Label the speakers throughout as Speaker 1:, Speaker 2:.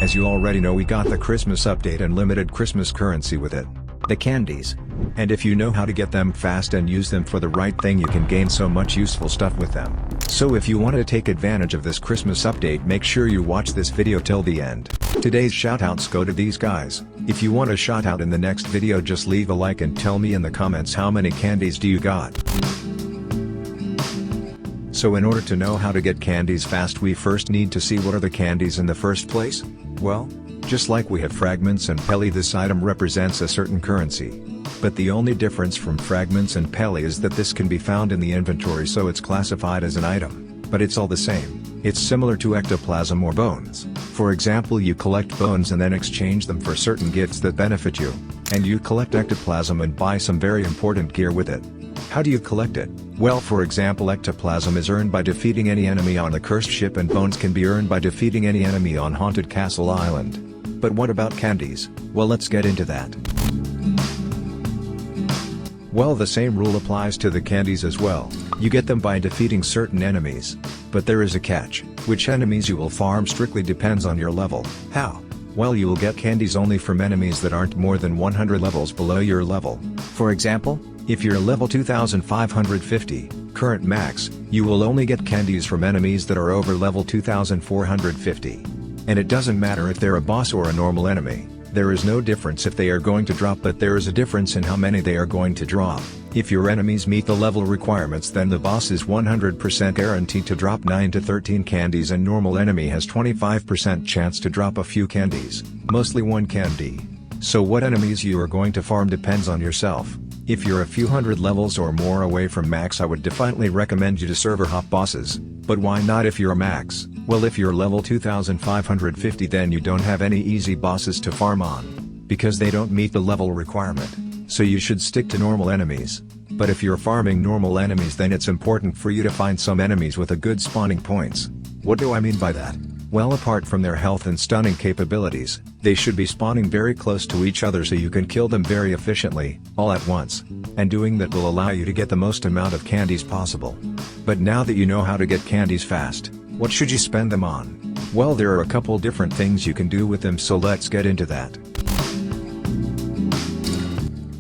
Speaker 1: As you already know, we got the Christmas update and limited Christmas currency with it. The candies. And if you know how to get them fast and use them for the right thing, you can gain so much useful stuff with them. So if you want to take advantage of this Christmas update, make sure you watch this video till the end. Today's shoutouts go to these guys. If you want a shoutout in the next video, just leave a like and tell me in the comments how many candies do you got. So in order to know how to get candies fast, we first need to see what are the candies in the first place. Well, just like we have fragments and pelli, this item represents a certain currency. But the only difference from fragments and pelli is that this can be found in the inventory, so it's classified as an item. But it's all the same. It's similar to ectoplasm or bones. For example, you collect bones and then exchange them for certain gifts that benefit you. And you collect ectoplasm and buy some very important gear with it. How do you collect it? Well, for example, ectoplasm is earned by defeating any enemy on a cursed ship, and bones can be earned by defeating any enemy on Haunted Castle Island. But what about candies? Well, let's get into that. Well, the same rule applies to the candies as well. You get them by defeating certain enemies. But there is a catch. Which enemies you will farm strictly depends on your level. How? Well, you will get candies only from enemies that aren't more than 100 levels below your level. For example, if you're level 2550, current max, you will only get candies from enemies that are over level 2450. And it doesn't matter if they're a boss or a normal enemy. There is no difference if they are going to drop, but there is a difference in how many they are going to drop. If your enemies meet the level requirements, then the boss is 100% guaranteed to drop 9 to 13 candies, and normal enemy has 25% chance to drop a few candies, mostly one candy. So what enemies you are going to farm depends on yourself. If you're a few hundred levels or more away from max, I would definitely recommend you to server hop bosses. But why not if you're max? Well, if you're level 2550, then you don't have any easy bosses to farm on, because they don't meet the level requirement. So you should stick to normal enemies. But if you're farming normal enemies, then it's important for you to find some enemies with a good spawning points. What do I mean by that? Well, apart from their health and stunning capabilities, they should be spawning very close to each other so you can kill them very efficiently, all at once. And doing that will allow you to get the most amount of candies possible. But now that you know how to get candies fast, what should you spend them on? Well, there are a couple different things you can do with them, so let's get into that.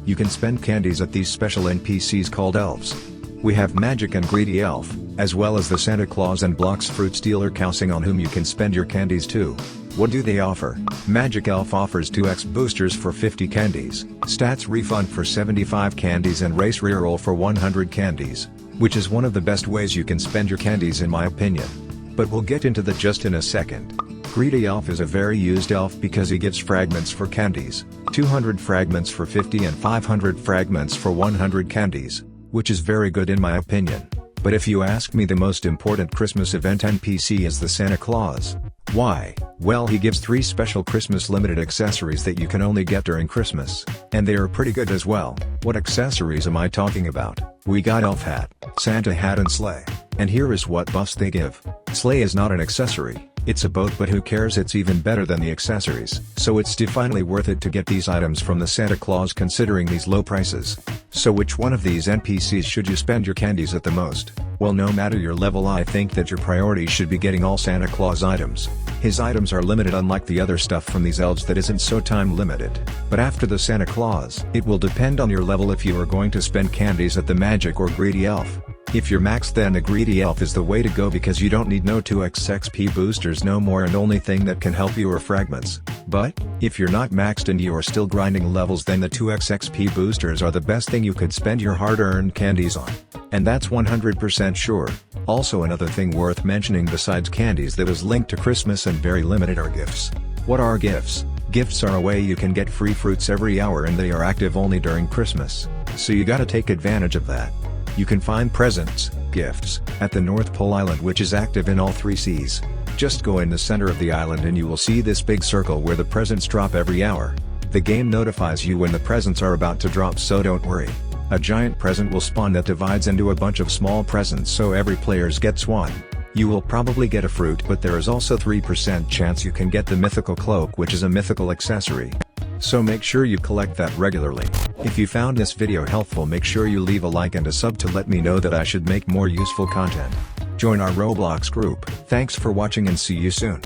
Speaker 1: You can spend candies at these special NPCs called elves. We have Magic and Greedy Elf, as well as the Santa Claus and Blox Fruit Stealer Cowsing, on whom you can spend your candies too. What do they offer? Magic Elf offers 2x boosters for 50 candies, stats refund for 75 candies, and race reroll for 100 candies, which is one of the best ways you can spend your candies in my opinion. But we'll get into that just in a second. Greedy Elf is a very used elf because he gives fragments for candies, 200 fragments for 50 and 500 fragments for 100 candies, which is very good in my opinion. But if you ask me, the most important Christmas event NPC is the Santa Claus. Why? Well, he gives 3 special Christmas limited accessories that you can only get during Christmas, and they are pretty good as well. What accessories am I talking about? We got Elf Hat, Santa Hat, and Sleigh. And here is what buffs they give. Sleigh is not an accessory, it's a boat, but who cares, it's even better than the accessories. So it's definitely worth it to get these items from the Santa Claus considering these low prices. So which one of these NPCs should you spend your candies at the most? Well, no matter your level, I think that your priority should be getting all Santa Claus items. His items are limited, unlike the other stuff from these elves that isn't so time limited. But after the Santa Claus, it will depend on your level if you are going to spend candies at the Magic or Greedy Elf. If you're maxed, then the Greedy Elf is the way to go because you don't need no 2x XP boosters no more, and only thing that can help you are fragments. But, if you're not maxed and you are still grinding levels, then the 2x XP boosters are the best thing you could spend your hard-earned candies on. And that's 100% sure. Also, another thing worth mentioning besides candies that is linked to Christmas and very limited are gifts. What are gifts? Gifts are a way you can get free fruits every hour, and they are active only during Christmas. So you gotta take advantage of that. You can find presents, gifts, at the North Pole Island, which is active in all 3 seas. Just go in the center of the island and you will see this big circle where the presents drop every hour. The game notifies you when the presents are about to drop, so don't worry. A giant present will spawn that divides into a bunch of small presents, so every player gets one. You will probably get a fruit, but there is also 3% chance you can get the mythical cloak, which is a mythical accessory. So make sure you collect that regularly. If you found this video helpful, make sure you leave a like and a sub to let me know that I should make more useful content. Join our Roblox group. Thanks for watching and see you soon.